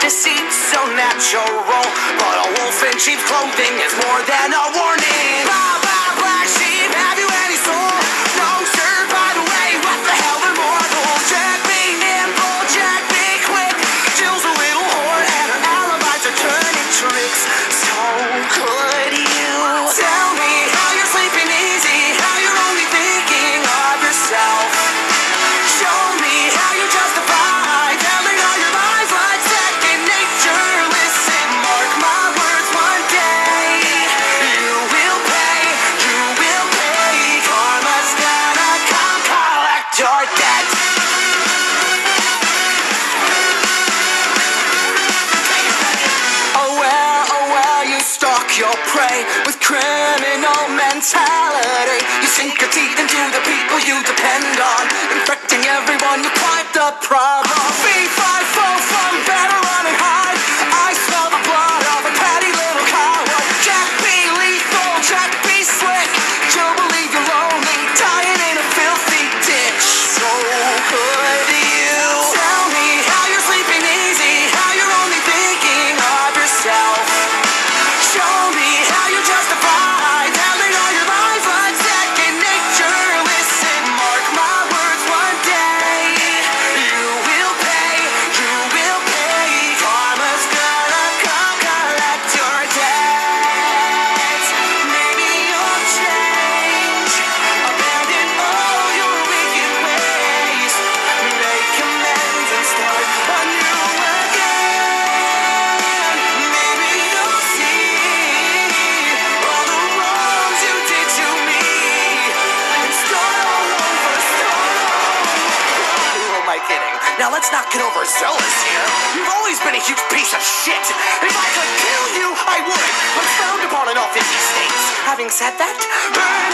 deceit so natural, but a wolf in sheep's clothing is more than a warning. Blah, blah, black sheep, have you any soul? No, sir, by the way, what the hell are mortals? Jack be nimble, Jack be quick. Jill's a little whore and her alibis are turning tricks. So could you tell me how you're sleeping easy, how you're only thinking of yourself? Show me how you justify telling all your lies like second nature. Listen, mark my words, one day you will pay, karma's gonna come collect your debt. Oh well, you stalk your prey with criminal mentality. You sink your teeth into the people you depend on, infecting everyone, you quite the problem. B5 from better running hide. I smell the blood of a petty little coward. Jack be lethal, Jack be slick. You'll believe you're lonely, dying in a filthy ditch. So could you tell me how you're sleeping easy, how you're only thinking of yourself? Show me how you justify telling all your lies like second nature. Listen, mark my words, one day you will pay, karma's gonna come collect your debts. Maybe you'll change, abandon all your wicked ways, make amends and start anew again. Maybe you'll see all the wrongs you did to me and start all over, Who am I kidding? Now let's not get overzealous here. You've always been a huge piece of shit. If I could kill you, I would. I'm frowned upon in all 50 states. Having said that, burn